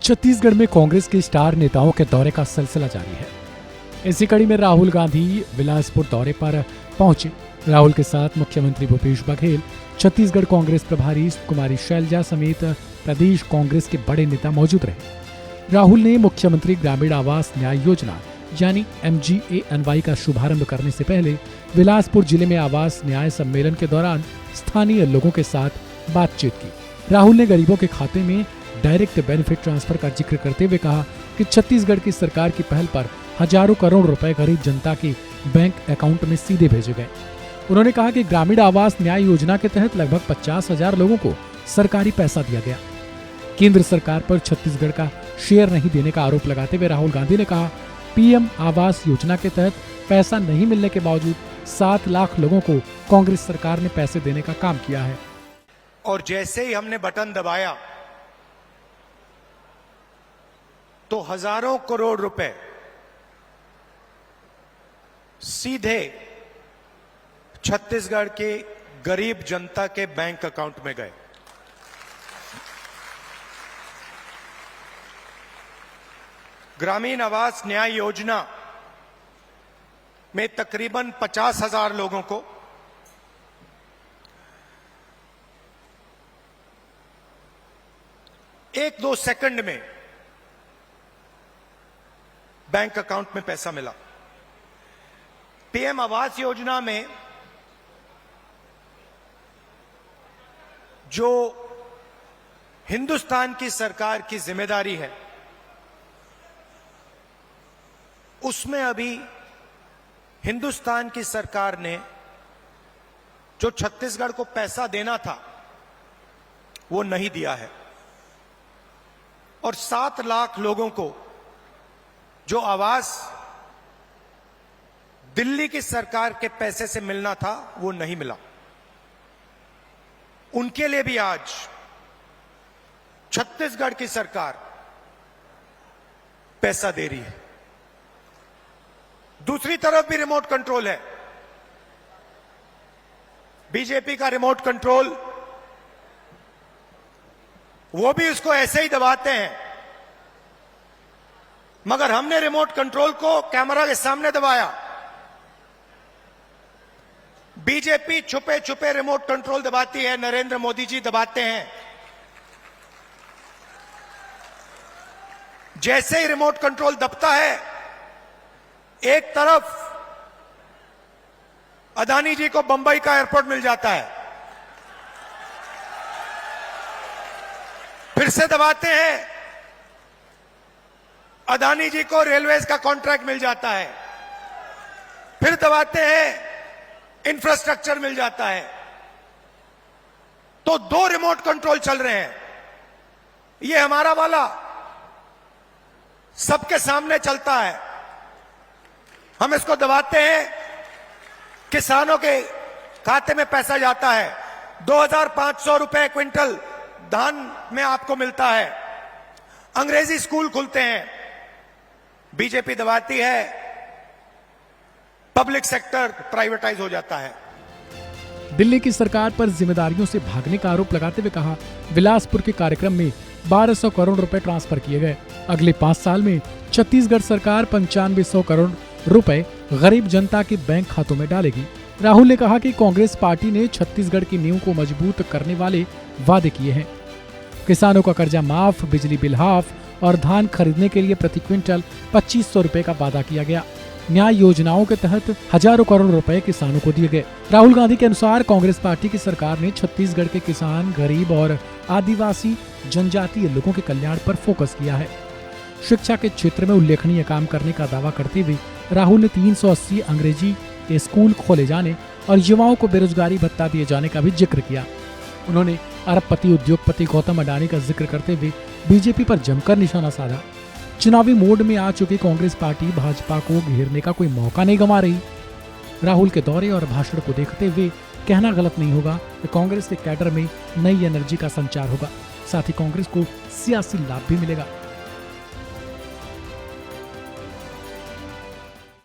छत्तीसगढ़ में कांग्रेस के स्टार नेताओं के दौरे का सिलसिला जारी है। इसी कड़ी में राहुल गांधी बिलासपुर दौरे पर पहुंचे। राहुल के साथ मुख्यमंत्री भूपेश बघेल, छत्तीसगढ़ कांग्रेस प्रभारी कुमारी शैलजा समेत प्रदेश कांग्रेस के बड़े नेता मौजूद रहे। राहुल ने मुख्यमंत्री ग्रामीण आवास न्याय योजना यानी MGANY का शुभारंभ करने से पहले बिलासपुर जिले में आवास न्याय सम्मेलन के दौरान स्थानीय लोगों के साथ बातचीत की। राहुल ने गरीबों के खाते में डायरेक्ट बेनिफिट ट्रांसफर का जिक्र करते हुए कहा कि छत्तीसगढ़ की सरकार की पहल पर हजारों करोड़ रुपए गरीब जनता के बैंक अकाउंट में सीधे भेजे गए। उन्होंने कहा कि ग्रामीण आवास न्याय योजना के तहत लगभग 50,000 लोगों को सरकारी पैसा दिया गया। केंद्र सरकार पर छत्तीसगढ़ का शेयर नहीं देने का आरोप लगाते हुए राहुल गांधी ने कहा, PM आवास योजना के तहत पैसा नहीं मिलने के बावजूद 7 लाख लोगों को कांग्रेस सरकार ने पैसे देने का काम किया है। और जैसे ही हमने बटन दबाया तो हजारों करोड़ रुपए सीधे छत्तीसगढ़ के गरीब जनता के बैंक अकाउंट में गए। ग्रामीण आवास न्याय योजना में तकरीबन 50,000 लोगों को एक दो सेकंड में बैंक अकाउंट में पैसा मिला। PM आवास योजना में जो हिंदुस्तान की सरकार की जिम्मेदारी है, उसमें अभी हिंदुस्तान की सरकार ने जो छत्तीसगढ़ को पैसा देना था वो नहीं दिया है। और 7 लाख लोगों को जो आवास दिल्ली की सरकार के पैसे से मिलना था वो नहीं मिला। उनके लिए भी आज छत्तीसगढ़ की सरकार पैसा दे रही है। दूसरी तरफ भी रिमोट कंट्रोल है। बीजेपी का रिमोट कंट्रोल, वो भी उसको ऐसे ही दबाते हैं, मगर हमने रिमोट कंट्रोल को कैमरा के सामने दबाया। बीजेपी छुपे छुपे रिमोट कंट्रोल दबाती है, नरेंद्र मोदी जी दबाते हैं। जैसे ही रिमोट कंट्रोल दबता है, एक तरफ अदानी जी को बंबई का एयरपोर्ट मिल जाता है, फिर से दबाते हैं, अदानी जी को रेलवेज का कॉन्ट्रैक्ट मिल जाता है, फिर दबाते हैं, इंफ्रास्ट्रक्चर मिल जाता है। तो 2 रिमोट कंट्रोल चल रहे हैं। ये हमारा वाला सबके सामने चलता है, हम इसको दबाते हैं, किसानों के खाते में पैसा जाता है। 2,500 रुपए क्विंटल धान में आपको मिलता है। अंग्रेजी स्कूल खुलते हैं, बीजेपी दबाती है, पब्लिक सेक्टर प्राइवेटाइज हो जाता है। दिल्ली की सरकार पर जिम्मेदारियों से भागने का आरोप लगाते हुए कहा, बिलासपुर के कार्यक्रम में 1200 करोड़ रुपए ट्रांसफर किए गए। अगले 5 साल में छत्तीसगढ़ सरकार 9500 करोड़ रुपए गरीब जनता के बैंक खातों में डालेगी। राहुल ने कहा कि कांग्रेस पार्टी ने छत्तीसगढ़ की नींव को मजबूत करने वाले वादे किए हैं। किसानों का कर्जा माफ, बिजली बिल हाफ और धान खरीदने के लिए प्रति क्विंटल 2500 रुपए का वादा किया गया। न्याय योजनाओं के तहत हजारों करोड़ रुपए किसानों को दिए गए। राहुल गांधी के अनुसार कांग्रेस पार्टी की सरकार ने छत्तीसगढ़ के किसान, गरीब और आदिवासी जनजातीय लोगों के कल्याण पर फोकस किया है। शिक्षा के क्षेत्र में उल्लेखनीय काम करने का दावा करते हुए राहुल ने 380 अंग्रेजी के स्कूल खोले जाने और युवाओं को बेरोजगारी भत्ता दिए जाने का भी जिक्र किया। उन्होंने अरबपति उद्योगपति गौतम अडानी का जिक्र करते हुए बीजेपी पर जमकर निशाना साधा। चुनावी मोड में आ चुकी कांग्रेस पार्टी भाजपा को घेरने का कोई मौका नहीं गंवा रही। राहुल के दौरे और भाषण को देखते हुए कहना गलत नहीं होगा कि कांग्रेस के कैडर में नई एनर्जी का संचार होगा, साथ ही कांग्रेस को सियासी लाभ भी मिलेगा।